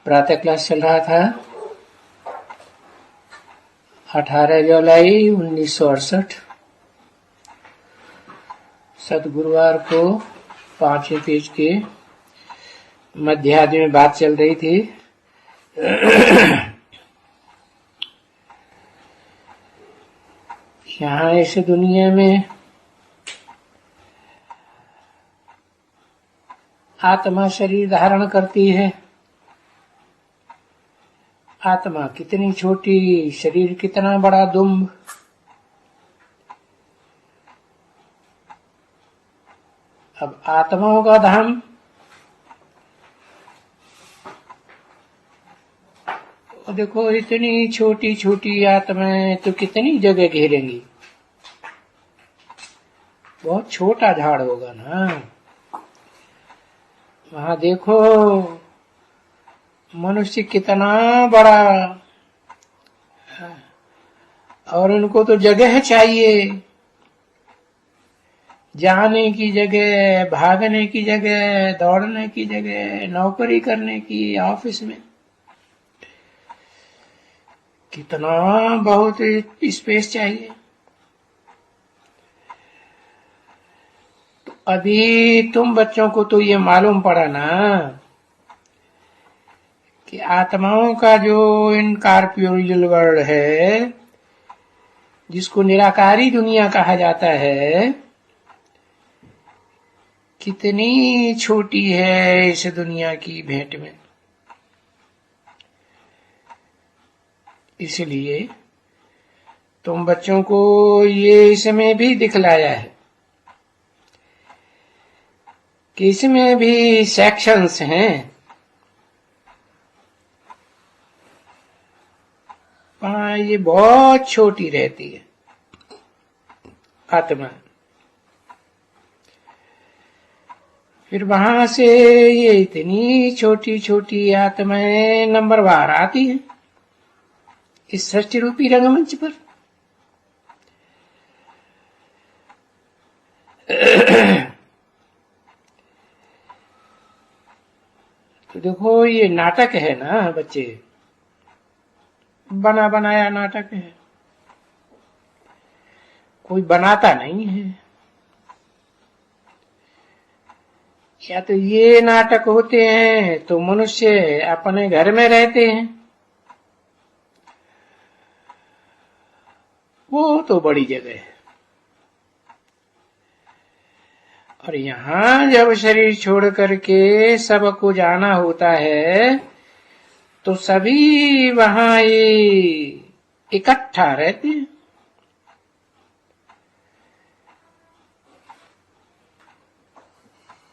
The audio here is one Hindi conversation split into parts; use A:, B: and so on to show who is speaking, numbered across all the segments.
A: प्रातः क्लास चल रहा था 18 जुलाई 1968। सदगुरुवार को 5वें पेज के मध्याह्न में बात चल रही थी। यहाँ इस दुनिया में आत्मा शरीर धारण करती है। आत्मा कितनी छोटी, शरीर कितना बड़ा दुम्ब। अब आत्माओं का धाम देखो, इतनी छोटी छोटी आत्माएं तो कितनी जगह घेरेंगी। बहुत छोटा झाड़ होगा ना। वहां देखो मनुष्य कितना बड़ा, और उनको तो जगह चाहिए, जाने की जगह, भागने की जगह, दौड़ने की जगह, नौकरी करने की, ऑफिस में कितना बहुत स्पेस चाहिए। तो अभी तुम बच्चों को तो ये मालूम पड़ा ना कि आत्माओं का जो इनकॉर्पोरियल वर्ल्ड है, जिसको निराकारी दुनिया कहा जाता है, कितनी छोटी है इस दुनिया की भेंट में। इसलिए तुम बच्चों को ये इसमें भी दिखलाया है कि इसमें भी सेक्शंस हैं। ये बहुत छोटी रहती है आत्मा, फिर वहां से ये इतनी छोटी छोटी आत्माएं नंबरवार आती हैं इस सृष्टि रूपी रंगमंच पर। तो देखो, ये नाटक है ना बच्चे, बना बनाया नाटक है, कोई बनाता नहीं है। या तो ये नाटक होते हैं तो मनुष्य अपने घर में रहते हैं, वो तो बड़ी जगह है। और यहाँ जब शरीर छोड़ करके सबको जाना होता है तो सभी वहां ये इकट्ठा रहते हैं।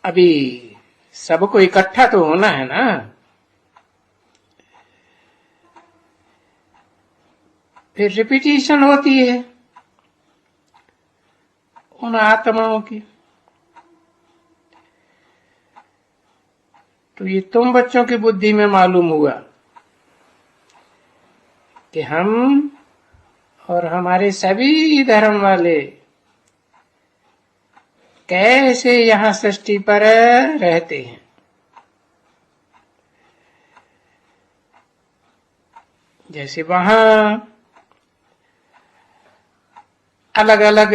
A: अभी सबको इकट्ठा तो होना है ना। फिर रिपीटिशन होती है उन आत्माओं की। तो ये तुम बच्चों की बुद्धि में मालूम हुआ कि हम और हमारे सभी धर्म वाले कैसे यहाँ सृष्टि पर रहते हैं। जैसे वहां अलग अलग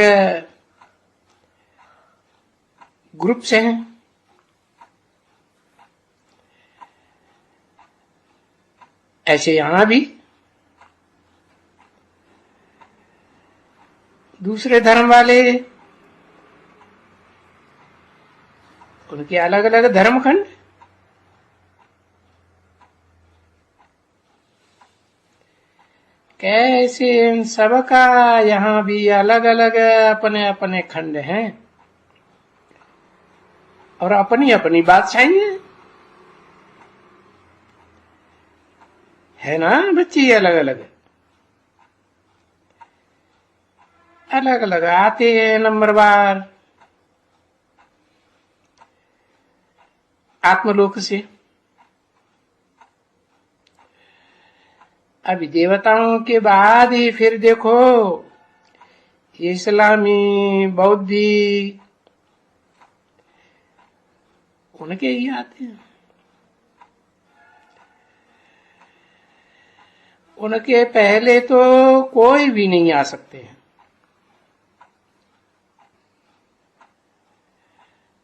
A: ग्रुप्स हैं, ऐसे यहां भी दूसरे धर्म वाले, उनके अलग अलग धर्मखंड। कैसे इन सबका यहाँ भी अलग अलग अपने अपने खंड हैं और अपनी अपनी बादशाही है ना बच्चे। अलग अलग अलग अलग आते हैं नंबरवार आत्मलोक से। अभी देवताओं के बाद ही फिर देखो इस्लामी, बौद्धि, उनके ही आते हैं। उनके पहले तो कोई भी नहीं आ सकते हैं।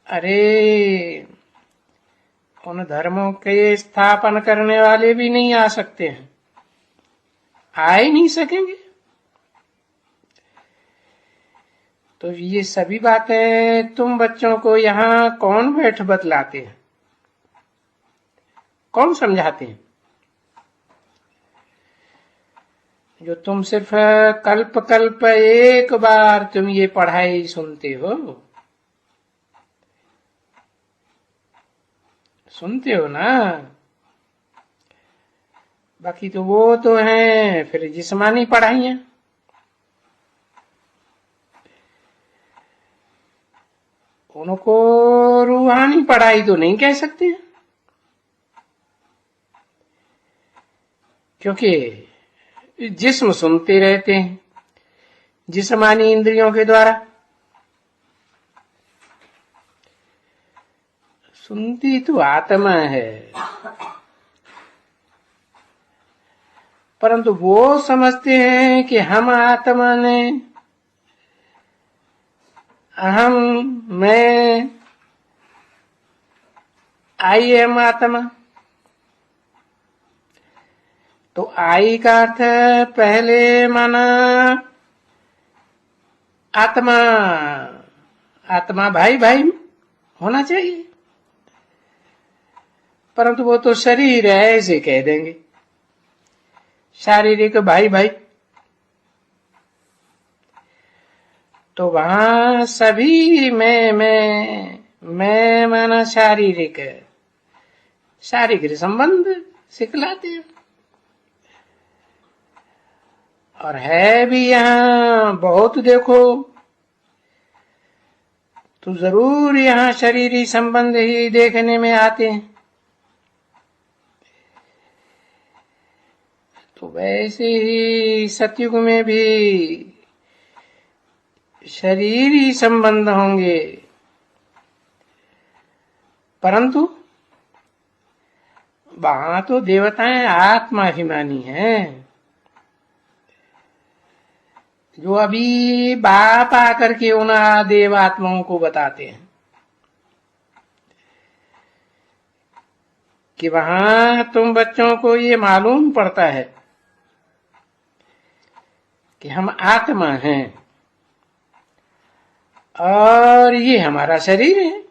A: अरे उन धर्मों के स्थापन करने वाले भी नहीं आ सकते हैं, आ ही नहीं सकेंगे। तो ये सभी बातें तुम बच्चों को यहाँ कौन बैठ बतलाते हैं, कौन समझाते हैं? जो तुम सिर्फ कल्प कल्प एक बार तुम ये पढ़ाई सुनते हो, ना। बाकी तो वो तो हैं फिर जिस्मानी पढ़ाइयां। उनको रूहानी पढ़ाई तो नहीं कह सकते, क्योंकि जिस्म सुनते रहते हैं जिस्मानी इंद्रियों के द्वारा। सुनती तो आत्मा है, परंतु वो समझते हैं कि हम आत्मा ने, अहम, मैं, आई एम आत्मा। तो आई का अर्थ पहले माना आत्मा, आत्मा भाई भाई होना चाहिए, परंतु वो तो शरीर है ऐसे कह देंगे, शारीरिक भाई भाई। तो वहां सभी मैं माना शारीरिक संबंध सिखलाते हैं। और है भी यहाँ बहुत, देखो तो जरूर यहाँ शरीरी संबंध ही देखने में आते हैं। तो वैसे ही सतयुग में भी शरीरी संबंध होंगे, परंतु वहां तो देवताएं आत्माभिमानी हैं, जो अभी बाप आकर के उन देवात्माओं को बताते हैं कि वहां तुम बच्चों को ये मालूम पड़ता है कि हम आत्मा हैं और ये हमारा शरीर है।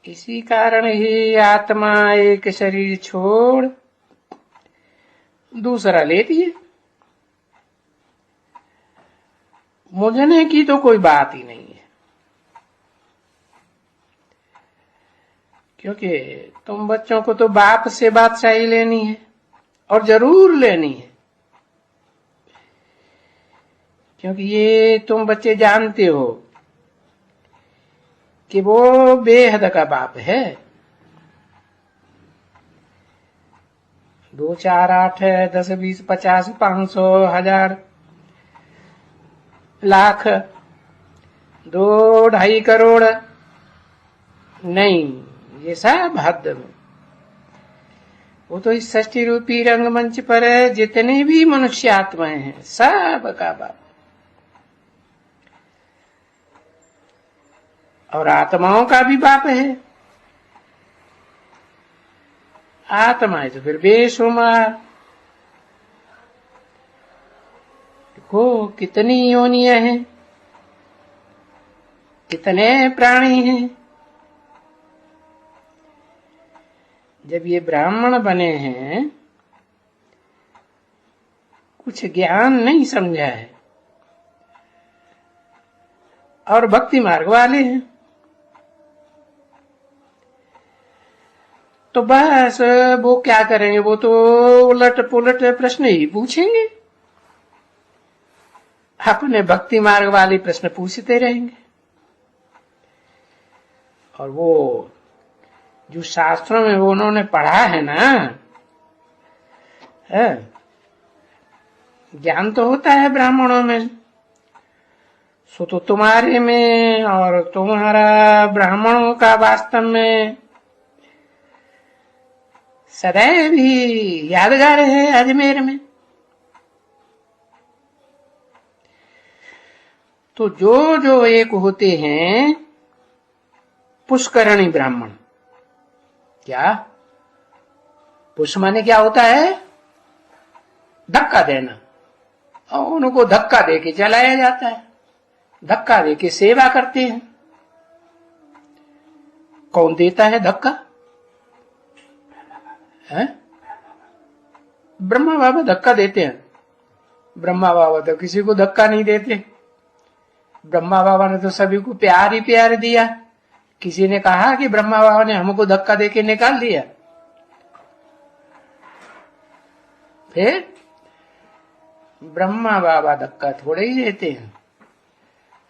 A: इसी कारण ही आत्मा एक शरीर छोड़ दूसरा लेती है। मुझने की तो कोई बात ही नहीं है, क्योंकि तुम बच्चों को तो बाप से बादशाही लेनी है और जरूर लेनी है, क्योंकि ये तुम बच्चे जानते हो कि वो बेहद का बाप है। 2 4 8 10 20 50 500 1000 लाख 2 2.5 करोड़ नहीं, ये सब हद में। वो तो इस सृष्टि रूपी रंगमंच पर जितने भी मनुष्य आत्माएं हैं सब का बाप। और आत्माओं का भी बाप है। आत्माएं तो फिर बेशुमार, देखो कितनी योनियां हैं, कितने प्राणी हैं। जब ये ब्राह्मण बने हैं, कुछ ज्ञान नहीं समझा है और भक्ति मार्ग वाले हैं, तो बस वो क्या करेंगे, वो तो उलट पुलट प्रश्न ही पूछेंगे, अपने भक्ति मार्ग वाले प्रश्न पूछते रहेंगे। और वो जो शास्त्रों में वो उन्होंने पढ़ा है ना, ज्ञान तो होता है ब्राह्मणों में, सो तो तुम्हारे में और तुम्हारा ब्राह्मणों का वास्तव में सदैव ही यादगार है अजमेर में। तो जो जो एक होते हैं पुष्करणी ब्राह्मण, क्या पुष्प माने क्या होता है? धक्का देना, और उनको धक्का देके चलाया जाता है, धक्का देके सेवा करते हैं। कौन देता है धक्का? है? ब्रह्मा बाबा धक्का देते हैं। ब्रह्मा बाबा तो किसी को धक्का नहीं देते। ब्रह्मा बाबा ने तो सभी को प्यार ही प्यार दिया। किसी ने कहा कि ब्रह्मा बाबा ने हमको धक्का देके निकाल दिया? फिर ब्रह्मा बाबा धक्का थोड़े ही देते हैं।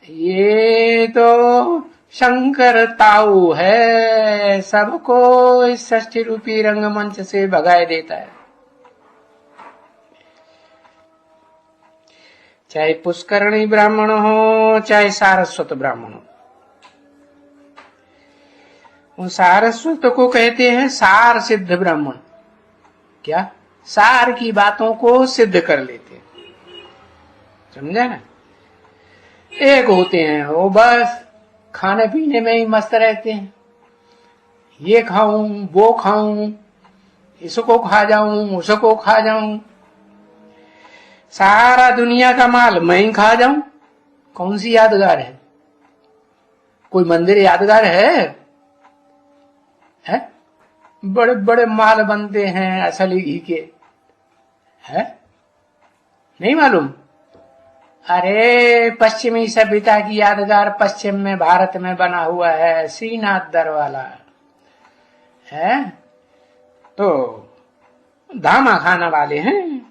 A: ये तो शंकर ताऊ है, सबको इस षष्ठी रूपी रंगमंच से भगाए देता है। चाहे पुष्करणी ब्राह्मण हो, चाहे सारस्वत ब्राह्मण हो। उन सारस्वत को कहते हैं सार सिद्ध ब्राह्मण। क्या? सार की बातों को सिद्ध कर लेते हैं, समझा ना? एक होते हैं वो बस खाने पीने में ही मस्त रहते हैं, ये खाऊं वो खाऊं, इसको खा जाऊं उसको खा जाऊं, सारा दुनिया का माल मैं ही खा जाऊं। कौन सी यादगार है? कोई मंदिर यादगार है? बड़े बड़े माल बनते हैं असली घी के, है नहीं मालूम? अरे पश्चिमी सभ्यता की यादगार पश्चिम में भारत में बना हुआ है श्रीनाथ दर वाला है, तो धामा खाने वाले हैं,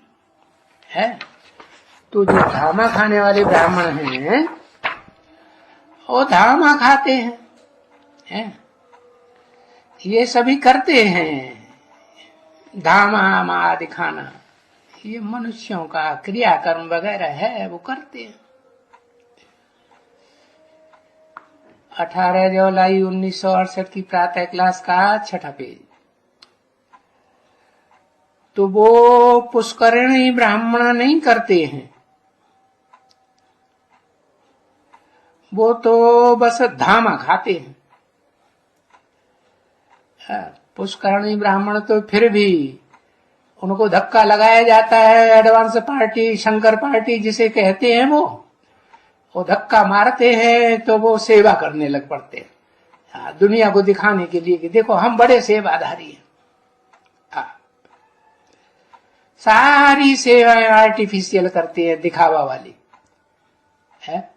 A: है? तो जो धामा खाने वाले ब्राह्मण हैं वो धामा खाते हैं, है? ये सभी करते हैं धामा आदि खाना। ये मनुष्यों का क्रियाकर्म वगैरह है, वो करते हैं। 18 जुलाई 1968 की प्रातः क्लास का 6ठा पेज। तो वो पुष्करणी ब्राह्मण नहीं करते हैं, वो तो बस धामा खाते हैं। पुष्करणी ब्राह्मण तो फिर भी उनको धक्का लगाया जाता है, एडवांस पार्टी शंकर पार्टी जिसे कहते हैं, वो धक्का मारते हैं तो वो सेवा करने लग पड़ते हैं, दुनिया को दिखाने के लिए कि देखो हम बड़े सेवाधारी हैं। सारी सेवाएं आर्टिफिशियल करते हैं, दिखावा वाली है।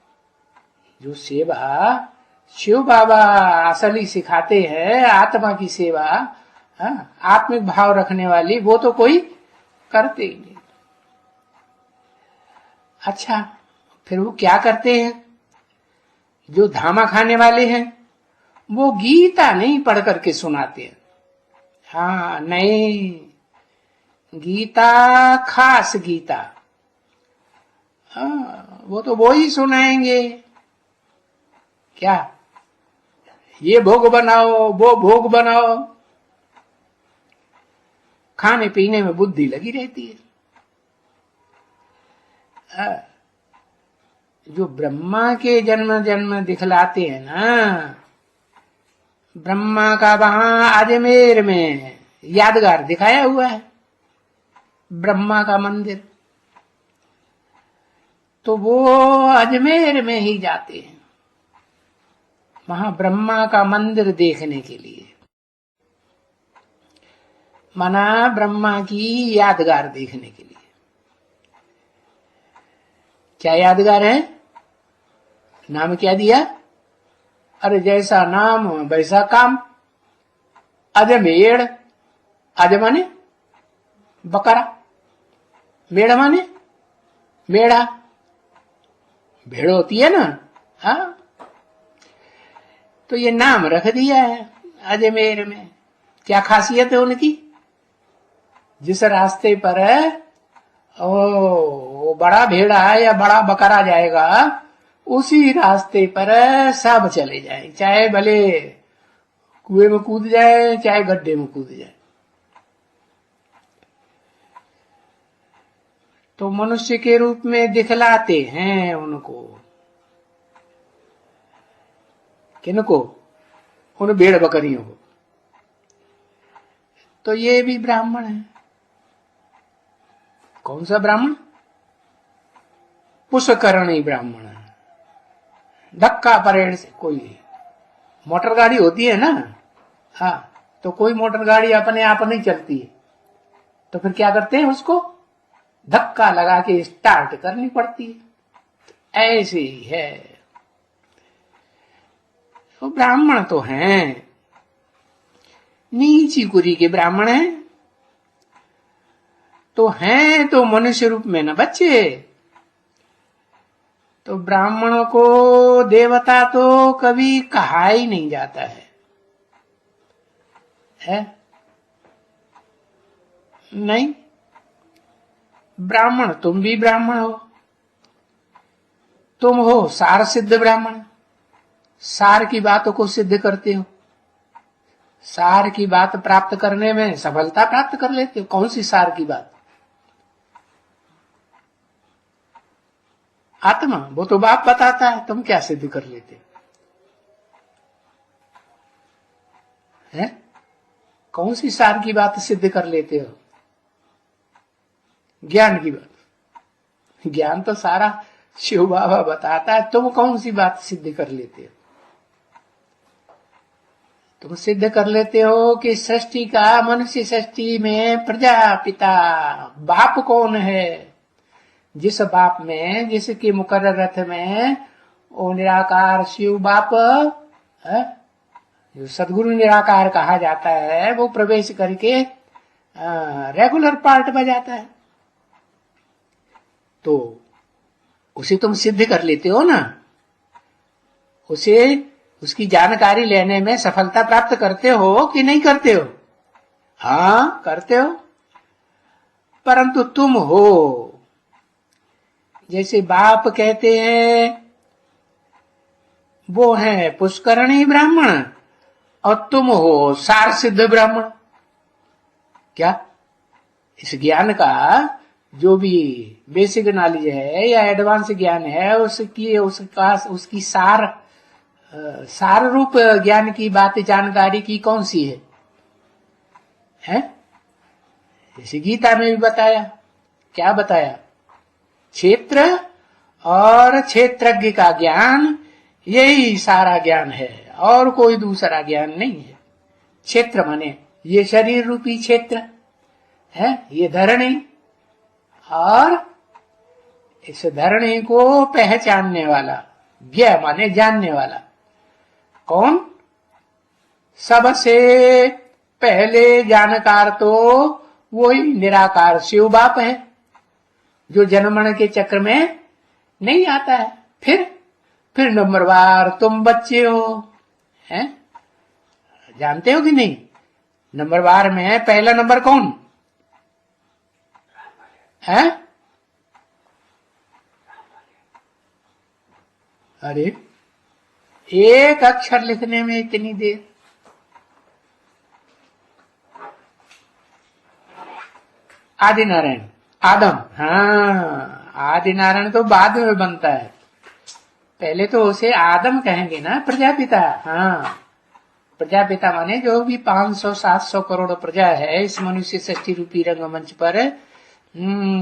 A: जो सेवा शिव बाबा असली सिखाते हैं, आत्मा की सेवा, आत्मिक भाव रखने वाली, वो तो कोई करते ही नहीं। अच्छा, फिर वो क्या करते हैं? जो धामा खाने वाले हैं वो गीता नहीं पढ़ करके सुनाते हैं। हाँ नहीं, गीता खास गीता, वो तो वो ही सुनाएंगे। क्या? ये भोग बनाओ वो भोग बनाओ, खाने पीने में बुद्धि लगी रहती है। जो ब्रह्मा के जन्म जन्म दिखलाते हैं ना, ब्रह्मा का वहां अजमेर में यादगार दिखाया हुआ है, ब्रह्मा का मंदिर, तो वो अजमेर में ही जाते हैं वहां ब्रह्मा का मंदिर देखने के लिए, माना ब्रह्मा की यादगार देखने के लिए। क्या यादगार है? नाम क्या दिया? अरे जैसा नाम वैसा काम। अजमेर, अज माने बकरा, मेढ़ माने मेढ़ा, भेड़ होती है ना, हाँ, तो ये नाम रख दिया है अजमेर में। क्या खासियत है उनकी? जिस रास्ते पर ओ बड़ा भेड़ा है या बड़ा बकरा जाएगा, उसी रास्ते पर सब चले जाए, चाहे भले कुएं में कूद जाए चाहे गड्ढे में कूद जाए, तो मनुष्य के रूप में दिखलाते हैं उनको। किनको? उन भेड़ बकरियों को। तो ये भी ब्राह्मण है। कौन सा ब्राह्मण? पुष्करणी ब्राह्मण। धक्का परेड से कोई मोटर गाड़ी होती है ना, हाँ, तो कोई मोटर गाड़ी अपने आप नहीं चलती है, तो फिर क्या करते हैं, उसको धक्का लगा के स्टार्ट करनी पड़ती है। ऐसे ही है। तो ब्राह्मण तो हैं, नीची कुरी के ब्राह्मण हैं, तो हैं तो मनुष्य रूप में न बच्चे। तो ब्राह्मणों को देवता तो कभी कहा ही नहीं जाता है? नहीं। ब्राह्मण तुम भी ब्राह्मण हो, तुम हो सार सिद्ध ब्राह्मण। सार की बातों को सिद्ध करते हो, सार की बात प्राप्त करने में सफलता प्राप्त कर लेते हो। कौन सी सार की बात? आत्मा, वो तो बाप बताता है, तुम क्या सिद्ध कर लेते हैं? कौन सी सार की बात सिद्ध कर लेते हो? ज्ञान की बात। ज्ञान तो सारा शिव बाबा बताता है, तुम कौन सी बात सिद्ध कर लेते हो? तुम सिद्ध कर लेते हो कि सृष्टि का, मनुष्य सृष्टि में प्रजापिता बाप कौन है। जिस बाप में, जिसके मुकर्रर रथ में वो निराकार शिव बाप है, जो सदगुरु निराकार कहा जाता है, वो प्रवेश करके रेगुलर पार्ट बजाता है, तो उसे तुम सिद्ध कर लेते हो ना। उसे, उसकी जानकारी लेने में सफलता प्राप्त करते हो कि नहीं करते हो? हाँ, करते हो। परंतु तुम हो, जैसे बाप कहते हैं वो है पुष्करणी ब्राह्मण, और तुम हो सार सिद्ध ब्राह्मण। क्या इस ज्ञान का जो भी बेसिक नॉलेज है या एडवांस ज्ञान है, उसकी सार रूप ज्ञान की बात, जानकारी की कौन सी है? जैसे गीता में भी बताया, क्या बताया? क्षेत्र और क्षेत्रज्ञ का ज्ञान, यही सारा ज्ञान है, और कोई दूसरा ज्ञान नहीं है। क्षेत्र माने ये शरीर रूपी क्षेत्र है, ये धरणी, और इस धरणी को पहचानने वाला, ज्ञ माने जानने वाला कौन? सबसे पहले जानकार तो वही निराकार शिव बाप है, जो जन्मण के चक्र में नहीं आता है। फिर नंबरवार तुम बच्चे हो, हैं? जानते हो कि नहीं? नंबरवार में पहला नंबर कौन है? अरे, एक अक्षर लिखने में इतनी देर। आदि नारायण, आदम। हाँ, आदि नारायण तो बाद में बनता है, पहले तो उसे आदम कहेंगे ना, प्रजापिता। हाँ, प्रजापिता माने जो भी 500-700 करोड़ प्रजा है इस मनुष्य सृष्टि रूपी रंगमंच पर,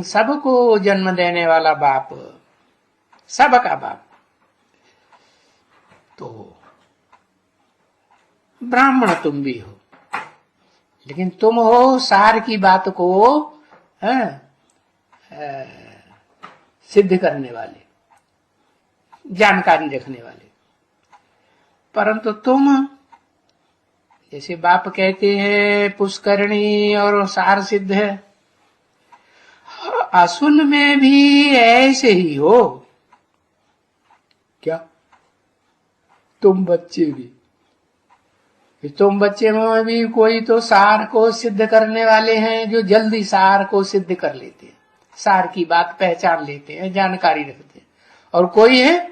A: सबको जन्म देने वाला बाप, सबका बाप। तो ब्राह्मण तुम भी हो, लेकिन तुम हो सार की बात को सिद्ध करने वाले, जानकारी रखने वाले। परंतु तुम, जैसे बाप कहते हैं पुष्करणी और सार सिद्ध है, असुल में भी ऐसे ही हो। क्या? तुम बच्चे भी, तुम बच्चे में भी कोई तो सार को सिद्ध करने वाले हैं, जो जल्दी सार को सिद्ध कर लेते हैं, सार की बात पहचान लेते हैं, जानकारी रखते हैं। और कोई है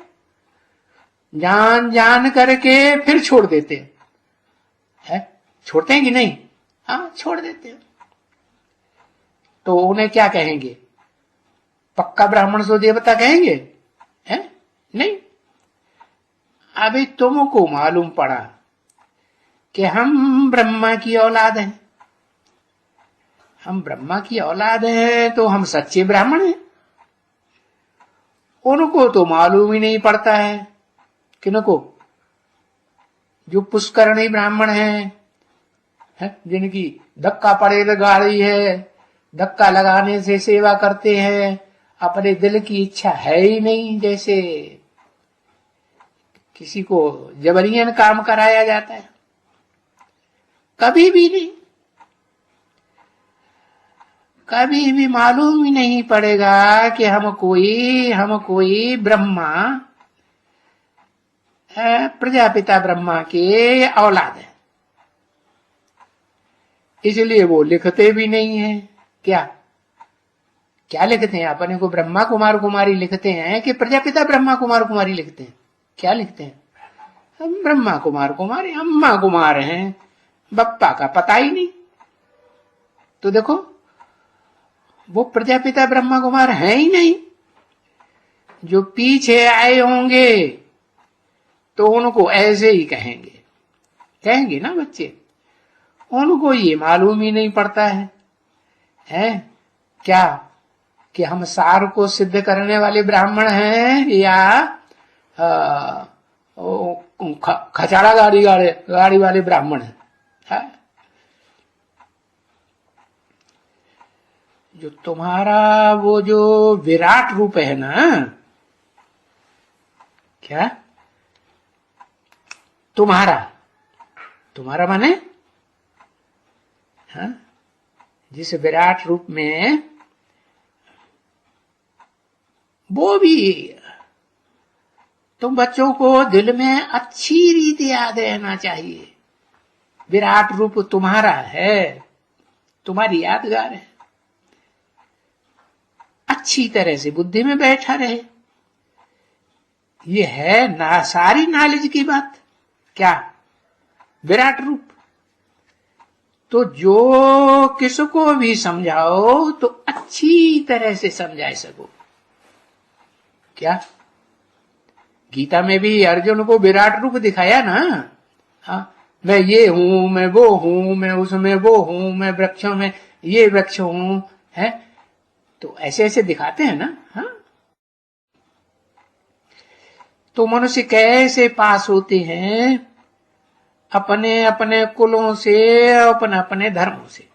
A: जान करके फिर छोड़ देते हैं, छोड़ते हैं कि नहीं? हाँ, छोड़ देते हैं। तो उन्हें क्या कहेंगे? पक्का ब्राह्मण सो देवता कहेंगे? हैं? नहीं। अभी तुमको मालूम पड़ा कि हम ब्रह्मा की औलाद हैं, हम ब्रह्मा की औलाद हैं, तो हम सच्चे ब्राह्मण हैं। उनको तो मालूम ही नहीं पड़ता है। किनको? जो पुष्करणी ब्राह्मण हैं, जिनकी धक्का पड़े गाड़ी है, धक्का लगाने से सेवा करते हैं, अपने दिल की इच्छा है ही नहीं, जैसे किसी को जबरियन काम कराया जाता है। कभी भी नहीं, कभी भी मालूम ही नहीं पड़ेगा कि हम कोई ब्रह्मा, प्रजापिता ब्रह्मा के औलाद है। इसलिए वो लिखते भी नहीं है। क्या लिखते हैं? अपने को ब्रह्मा कुमार कुमारी लिखते हैं कि प्रजापिता ब्रह्मा कुमार कुमारी लिखते हैं? क्या लिखते हैं? हम ब्रह्मा कुमार कुमारी, अम्मा कुमार हैं, बप्पा का पता ही नहीं। तो देखो, वो प्रजापिता ब्रह्मा कुमार हैं ही नहीं। जो पीछे आए होंगे तो उनको ऐसे ही कहेंगे ना बच्चे। उनको ये मालूम ही नहीं पड़ता है क्या कि हम सार को सिद्ध करने वाले ब्राह्मण हैं या खचाड़ा गाड़ी वाले ब्राह्मण हैं। जो तुम्हारा वो जो विराट रूप है ना, क्या तुम्हारा माने जिस विराट रूप में, वो भी तुम बच्चों को दिल में अच्छी रीति याद रहना चाहिए। विराट रूप तुम्हारा है, तुम्हारी यादगार है, अच्छी तरह से बुद्धि में बैठा रहे। ये है ना सारी नॉलेज की बात। क्या? विराट रूप। तो जो किसको भी समझाओ तो अच्छी तरह से समझा सको। क्या? गीता में भी अर्जुन को विराट रूप दिखाया ना। मैं ये हूं, मैं वो हूं, मैं उसमें वो हूं, मैं वृक्षों में ये वृक्ष हूं, है तो ऐसे ऐसे दिखाते हैं ना। तो मनुष्य कैसे पास होते हैं अपने अपने कुलों से, अपने अपने धर्मों से।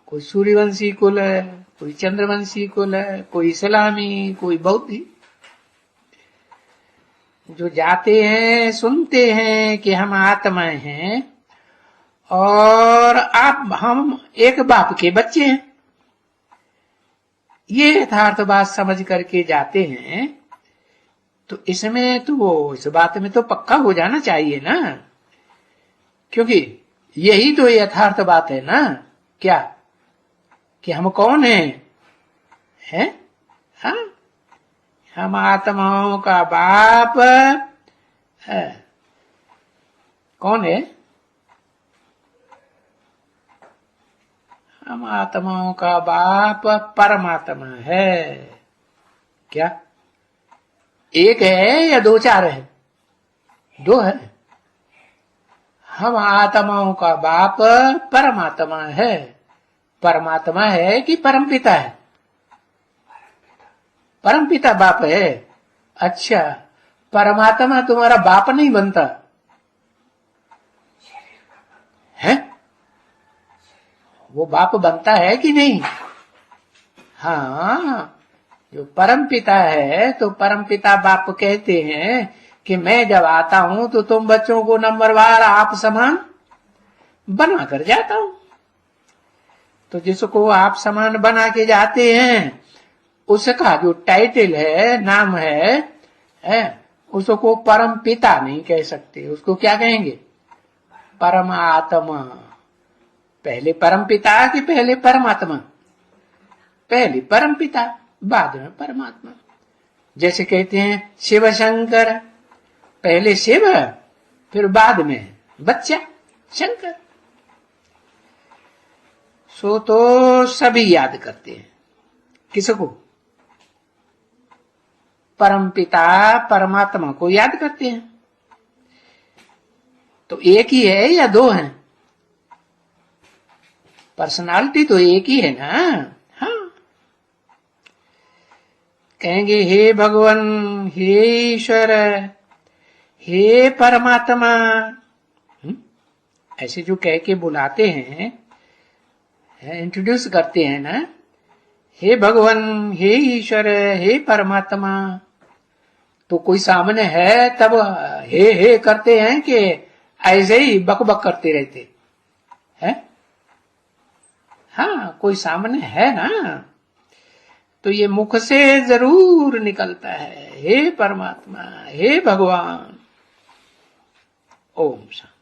A: कोई सूर्यवंशी कुल है, कोई चंद्रवंशी कुल है, कोई इस्लामी, कोई बौद्धी। जो जाते हैं, सुनते हैं कि हम आत्माएं हैं और हम एक बाप के बच्चे हैं, ये यथार्थ बात समझ करके जाते हैं, तो इसमें तो इस बात में तो पक्का हो जाना चाहिए ना, क्योंकि यही तो यथार्थ बात है ना। क्या? कि हम कौन हैं? हम आत्माओं का बाप है। कौन है? हम आत्माओं का बाप परमात्मा है। क्या? एक है या दो चार है? दो है। हम आत्माओं का बाप परमात्मा है। परमात्मा है कि परमपिता है? परमपिता बाप है। अच्छा, परमात्मा तुम्हारा बाप नहीं बनता है? वो बाप बनता है कि नहीं? हाँ, जो परमपिता है तो परमपिता बाप कहते हैं कि मैं जब आता हूं तो तुम बच्चों को नंबरवार आप समान बना कर जाता हूं। तो जिसको आप समान बना के जाते हैं उसका जो टाइटल है, नाम है उसको परम पिता नहीं कह सकते। उसको क्या कहेंगे? परमात्मा। पहले परम पिता कि पहले परमात्मा? पहले परम पिता, बाद में परमात्मा। जैसे कहते हैं शिव शंकर, पहले शिव फिर बाद में बच्चा शंकर। सो तो सभी याद करते हैं, किसको? परम पिता परमात्मा को याद करते हैं। तो एक ही है या दो हैं? पर्सनालिटी तो एक ही है ना। हाँ, कहेंगे हे भगवान, हे ईश्वर, हे परमात्मा, ऐसे जो कह के बुलाते हैं, इंट्रोड्यूस करते हैं ना, हे भगवान, हे ईश्वर, हे परमात्मा, तो कोई सामने है तब हे करते हैं कि ऐसे ही बकबक करते रहते हैं? हाँ, कोई सामने है ना, तो ये मुख से जरूर निकलता है, हे परमात्मा, हे भगवान। ओम शांति।